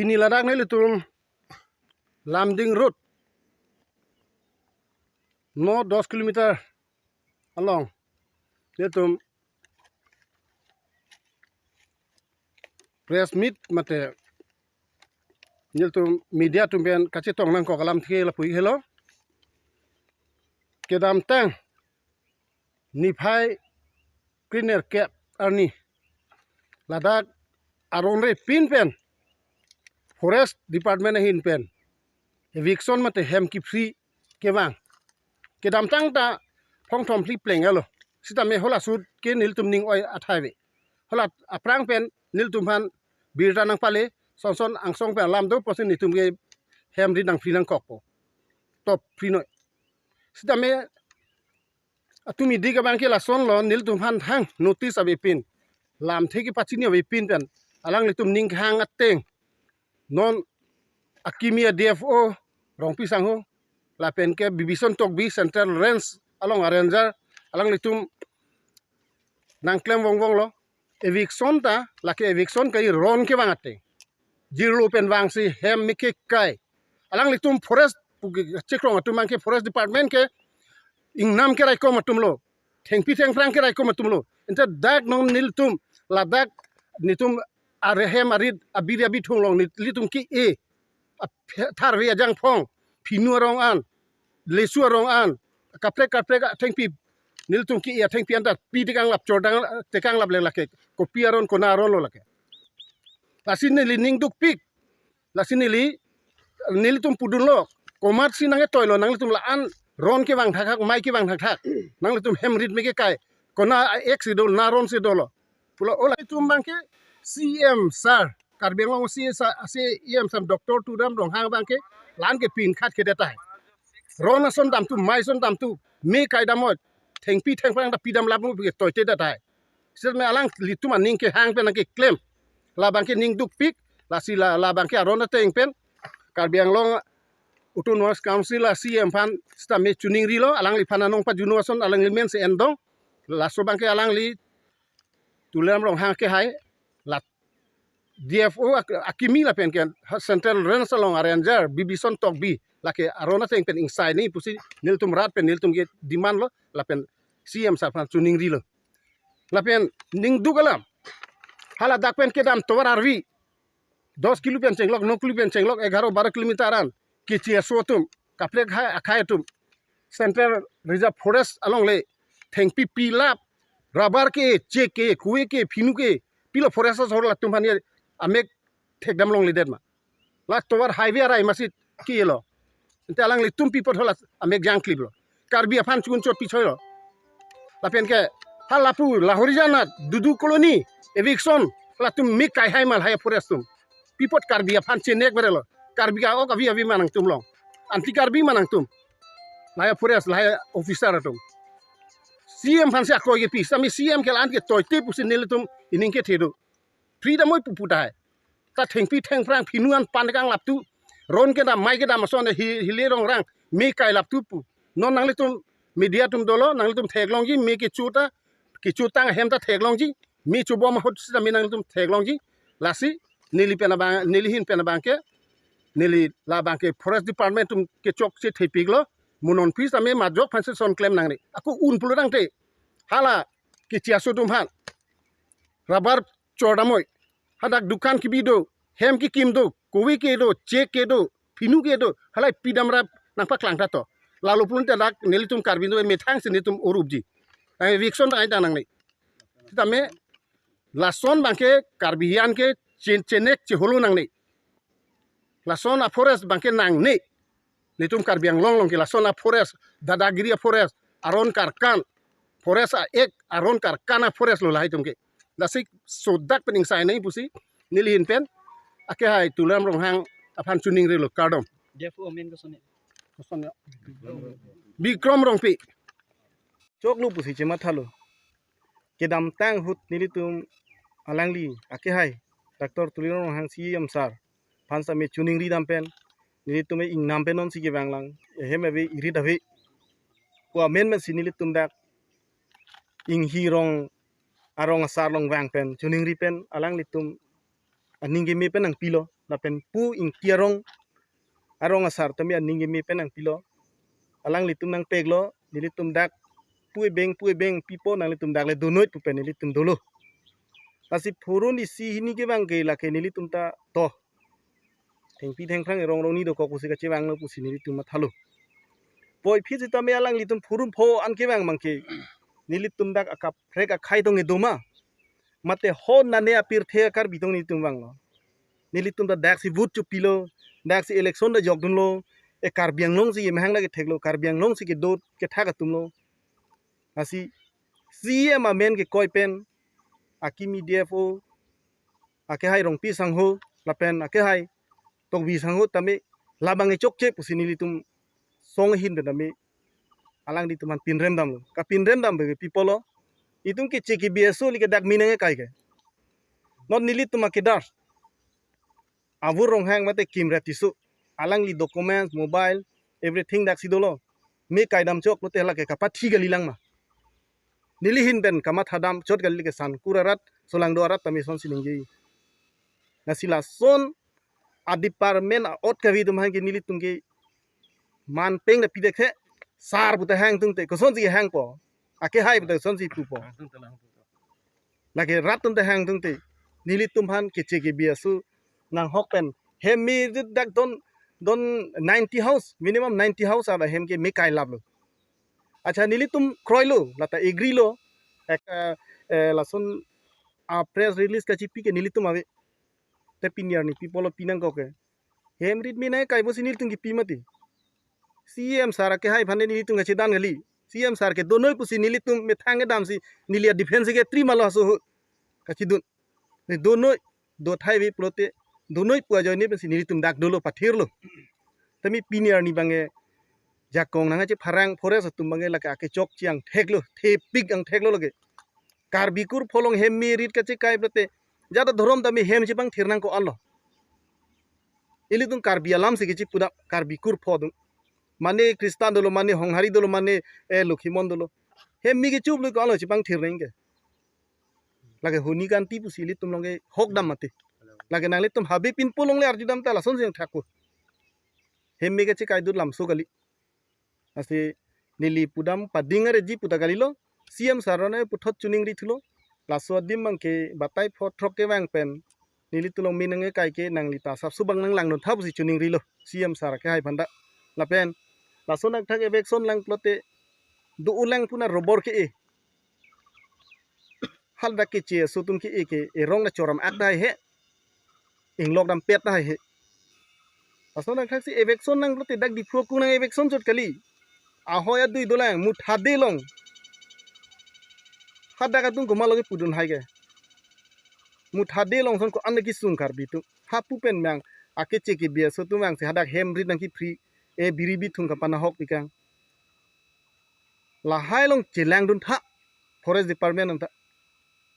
pini ladak ni litum Lamding Road no 10 kilometer along litum press meet mate litum media tumben kachi tong nang ko kalam thie la pui hello kedam tang ni phai cleaner cap arni ladak aron re pin pen forest department hin pen eviction mate hem ki free kewang kedam tang ta phong thom free pleng alo sita me hola sud ke nil tum ning oi athai ve hola aprang pen nil tum han birta nang pale son son angsong pe lam do posin ni tum ge hem ri nang free nang kok po top free no sita me atumi diga bang ke la son lo nil tum han hang notice ave pin lam theki pachini ave pin pen alang li tum ning hang ateng non akimia DFO rong pisang ho la pen ke bibison tok bi central range along ranger alang li tum nang klem wong wong lo eviction ta la ke eviction kai ron ke wang ateng jirlo pen wang si hem mi ke kai alang li tum forest chekrong atum mang ke forest department ke ing nam ke rai ko matum lo thengpi theng prang ke rai ko matum lo enta dak nong nil tum la dak nitum are hem arid abiri abi thong long li tum ki e thar ve jang phong phinu rong an lesu rong an kapre thengpi nil tum ki e thengpi anta pi tikang lap chordang tekang lap le lake ko piaron ko na ron lo lake lasin ni ning duk pik lasin ni nil tum pudun lo komat sinang e toilo nang tum la an ron ke wang thak mai ke wang thak nang tum hem rit me ke kai kona ek si dol na ron si dolo pula ola tum bang ke CM sir karbeng long CM sam doctor tu dam rong hang bang ke lan ke pin khat ke data ron son dam tu mai son dam tu me kai dam mo thengpi theng phang da pi dam lab mu ke toy te data sir me alang li tum aning ke hang pe nang ke claim la bang ke ning duk pik la si la bang ke ron teng pen karbeng long Autonomous Council la CM fan sta me tuning rilo alang li pananong pa junuason alang li men se endong la so bang ke alang li tulam rong hang ke hai la DFO akimi la pen ke central range along ranger bibison tok bi la ke arona teng pen inside ni pusi nil tum rat pen nil tum ke demand lo la pen CM sa fan tuning rilo la pen ning dugalam hala dak pen ke dam towar arvi 10 kilo pen chenglok 9 kilo pen chenglok 11 12 kilometeran kichia sotum kapre khai tum central reserve forest along le thengpi pilap rubber ke che ke kuwe ke phinu ke pilo forest hor la tum hani amek thekdam long le ma la towar highway rai masit ki lo ente alang le tum pipot hola amek jang clip lo karbi afan chun chot pichoi lo la pen ke halapu la horizonat dudu colony eviction la tum mik kai hai mal hai forest tum pipot karbi afan chenek berelo karbi ka ok avi manang tum long anti karbi manang tum laya forest laya officer tum CM fansi ako ye pi sami CM ke lan ke toite pusin nil tum ining ke thedo freedom moi puputa hai ta thengpi theng prang phinuan pandang lap tu ron ke da mai ke da mason hile rong rang me kai lap tu pu non nang le tum media tum dolo nang le tum theklong ji me ke chuta ki chutang hem ta theklong ji me chubo ma hot sami nang tum theklong ji lasi nili pena bang nili hin pena bang ke nili la bangke forest department tum ke chok se thepik lo munon pis ame majok phanse son claim nang ni aku un pulurang te hala ke chiaso tum han rubber chodamoy hadak dukan ki bido hem ki kim do kowi ke do check ke do phinu ke do hala pidam rap nang pa klang ta to lalu pun te dak neli tum karbindo me thang se ni tum orubji ai vikson ai danang ni tame lason bangke karbian ke chenek che holu nang ni Lasona forest bangke nang ni nitum karbiang long ke lasona forest dadagiri forest aron karkan forest ek aron karkana forest lo lai tumke lasik sodak pening sai nei pusi nilin pen ake hai tulam rong hang afan tuning re lo kardom Defu amen ko sone bikrom rong pi chok lu pusi chema thalo kedam tang hut nilitum alangli ake hai doctor tulim rong hang CM sar fansa me tuning ri dam pen ni tume ing nam pen on si ke banglang hem ave iri davi ko amen me sinili tum dak ing hi rong arong asar long wang pen tuning ri pen alang li tum aning ge me pen ang pilo la pen pu ing tiarong arong asar tami aning mi pen ang pilo alang litum nang peglo nilitum dak pui beng pipo nang litum dak le donoit pu pen nilitum dolo asi purun isi hini ke bang ke la ke nilitum ta to theng pi theng phang rong rong ni do ko kusi ka chewang lo pusi nilitum ma thalo poi phi ta me alang litum purun pho an ke bang mang ke nilitum dak akap frek akai dong e doma mate ho nane apir the kar bitong nilitum bang lo nilitum da dak si vut chu pilo dak si election da jog dun lo e kar biang long si mahang la ke theklo kar biang long si ke dot ke thaga tum lo asi si ma men ke koi pen akimi dfo ake hai rong pi sang ho la pen ake hai tok bi sang ho tame labang e chok che pusi nilitum song hin da me alang di tuman pin rem dam lo ka pin rem dam be people itung ke cheki bso li ke dak minang e kai ke not nilitum ke dar avur rong hang mate kim ratisu alang li documents mobile everything dak sidolo me kai dam chok lote la ke kapat thi gali lang ma nili hin ben kamat hadam chot gali ke san kurarat solang do arat tami son siningi nasila son adiparmen ot kavi tum hang ke nili tum ke man peng na pidekhe sar buta hang tung te ko son si hang po ake hai buta son si pu po la ke rat tum te hang tung te nili tum han ke cheki biasu nang hok pen hem mi dak don 90 house minimum 90 house aba hem ke me kai lab lo acha nili tum kroy lo lata agree lo ek la son a press release ka chipi ke nili tum ave te pinyar ni people pinang ko ke hem rit mi nai kai bo sinil tung ki pimati cm sara ke hai phane nili tung ke dan gali cm sar ke donoi pusi nili tum me thange dam si nilia defense ke tri malo so ka chidun ni donoi do thai vi plote donoi pu ajo ni si nili tum dak dolo pathir lo tami pinyar ni bange jakong nanga che pharang forest tum bange la ka ke chok chiang theklo the pig ang theklo loge kar bikur pholong hem mi rit ka che kai plote jada dhorom tami hem che bang thirnang ko anlo ili tum kar bialam se ke chi puda kar bikur phodung mane kristan dolo mane honghari dolo mane lukhimon dolo hem mi ke chup lo ko alo chi bang thir renge lage huni kan ti pusi li tum longe hok dam mate lage nang li tum habi pin pulong le arju dam ta la son jeng thaku hem mi ke chi kai dur lam so gali ase nili pudam padingare ji puda gali lo cm sarone puthot chuning ri thulo laso dim mang ke batai phot throk ke wang pen nili tulong minange kai ke nang lita sap subang nang lang non thap si chuning ri lo cm sar ke hai phanda la pen laso nak thak ebek son lang plote du ulang puna robor ke e hal dak ke che so tum ke e ke e rong na choram ak dai he inglok dam pet dai he laso nak thak si ebek son nang plote dak di phro ku nang ebek son chot kali ahoya dui dolang mu thade long hada ka tung ko maloge pudun hai ke mu thade long son ko an ki sung kar bitu ha pu pen mang ake che ke bia so tum ang se hadak hem rit nang ki free e biri bi thung ka pana hok pikang la hai long chelang dun tha forest department anta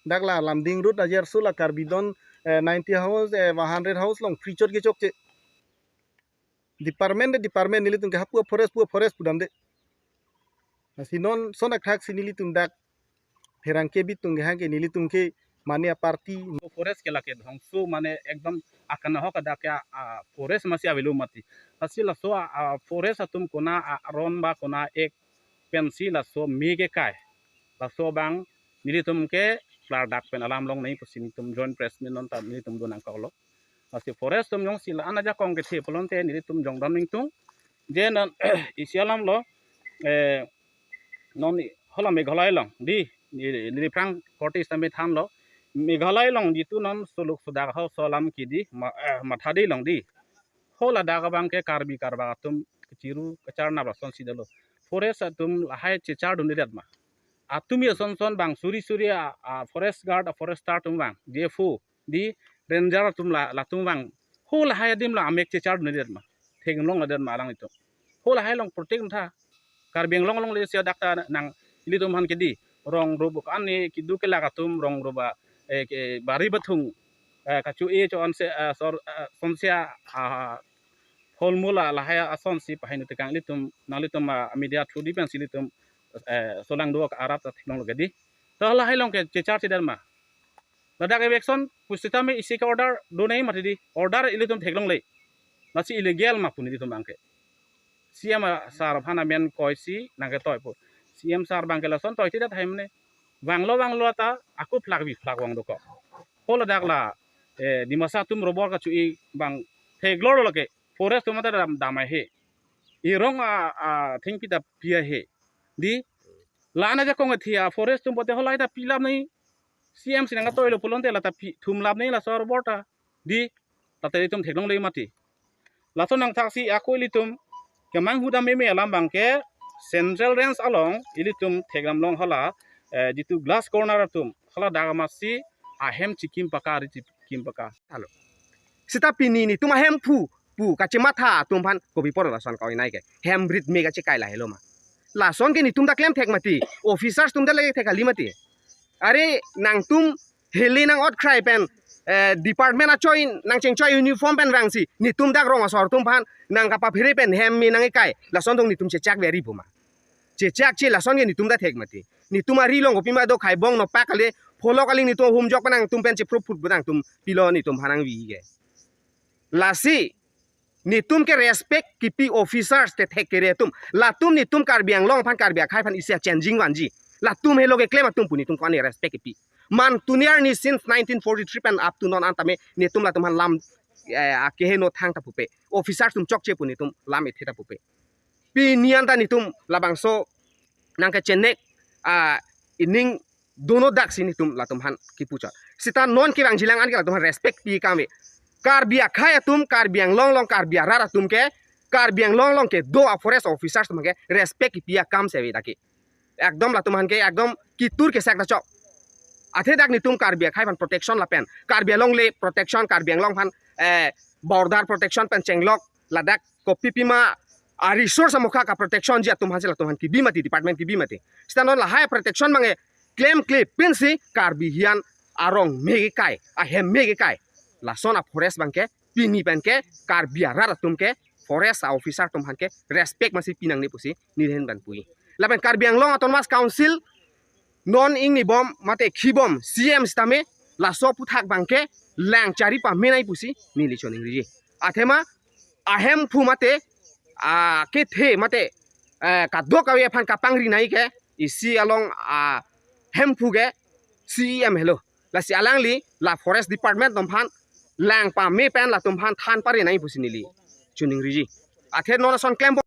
dak la lamding root ajar sula karbidon 90 house 100 house long free chot ke chok che department nili tung ke hapu forest pudam de sinon sonak thak sinili tung dak herang ke bit tung ha ke nili tung ke mania party forest ke lake dhongsu mane ekdam akana hoka da kya forest masih avelu mati hasil so forest atum kona ron ba kona ek pensi la so mi ke kai la so bang nilitum ke flar dak pen alam long nei pusin tum joint press ni non ta nilitum donang kaulo hasil forest tum yong sila anaja kong ke the polon te nilitum jong dam ning tung je nan isialam lo non hola meghalaya long di ni prang kortis tambe than lo meghalaya long jitu non suluk sudak ho solam kidi mathadi long di hola daga bang ke karbi karba tum ciru kecarna rason sidalo forest atum lahai cecar dun diat ma atum ya son bang suri forest guard forest star tum bang defu di ranger tum la tum bang hola hai dim la amek cecar dun diat ma theng long la ma lang itu hola hai long protect tha karbeng long le sia dakta nang ili tum han kidi rong robo kan ni kidu ke lagatum rong roba ke bari bathung kacu e cho on se sonsia holmula lahaya ason si pahin tekang litum nalitum media through defense litum solang do ka arab ta teknologi di to lahai long ke cecar ti dan ma ladak election pusita me isi ka order do nei mati di order ili tum theklong le nasi illegal ma puni di tum bangke CM sar phana men koi si nangke toy po CM sar bangke lason toy tidak haimne banglo ta aku flag wang doko pola dakla di masa tum robor ka cui bang theglor loke forest tum ta damai he irong thing pita pia he di lana ja kong thia forest tum bote holai ta pilap nei CM sinanga toy lo pulon te la ta thum lap nei la sor borta di ta te tum theklong le mati lason nang taksi aku litum kemang huda meme alam bangke central range along ilitum thegam long hala jitu glass corner tum hala dagamasi ahem chikim paka ri chikim paka halo sita pini ni tuma hem pu kacamata tumpan kopi por la son kau nai ke hem brit mega cekai lah hello ma la son ke ni tum da claim thek mati officers tum da lagi thek ali mati are nang tum heli nang ot cry pen department a choi nang cheng choi uniform pen rangsi ni tum dak rong asor tum pan nang kapa phire pen hem mi nang kai la son dong ni tum che chak very buma che chak che la son ke ni tum da thek mati ni tum ari long opi ma do khai bong no pak ale follow kaling ni tum hum jok panang tum pen che proof put budang tum pilo ni tum hanang wi ge lasi ni tum ke respect kipi officers te thek kere tum la tum ni tum karbiang long pan karbiak khai pan isia changing wanji la tum helo ke claim tum puni tum kwani respect kipi man tuniar ni since 1943 pen up to non antame ni tum la tum han lam ke he no thang ta pupe officers tum chok che puni tum lam ethe ta pupe pi nian ta ni tum labang so nang ke chenek ining dono dak sini tum la tum han kipucha sita non ki bang jilang an ke la tum respect pi kame karbiak khai tum karbiang long karbiak rara tum ke karbiang long ke do forest officers tum ke respect pi kam se daki ekdom la tum han ke ekdom kitur ke sak da chok athe dak ni tum karbiak khai pan protection la pen karbiak long le protection karbiang long pan border protection pen chenglok ladak kopi pima resource amokha ka protection ja tum han ki bimati department ki bimati stanon la high protection mange claim pinsi karbi hian arong mege kai a hem mege kai la sona forest bangke pini penke karbia rara tumke forest officer tum hanke respect masih pinang ni pusi ni hen ban pui lapen karbiang long autonomous council non ing ni bom mate khibom CM stame la so puthak bangke lang chari pa menai pusi ni li choning ri athema ahem phu mate ke the mate ka do ka ye phan ka pangri nai ke isi along hem phu ge CM hello la si alangli la forest department tom phan lang pa me pen la tum phan than pare nai pusi ni li chuning ri athe no son claim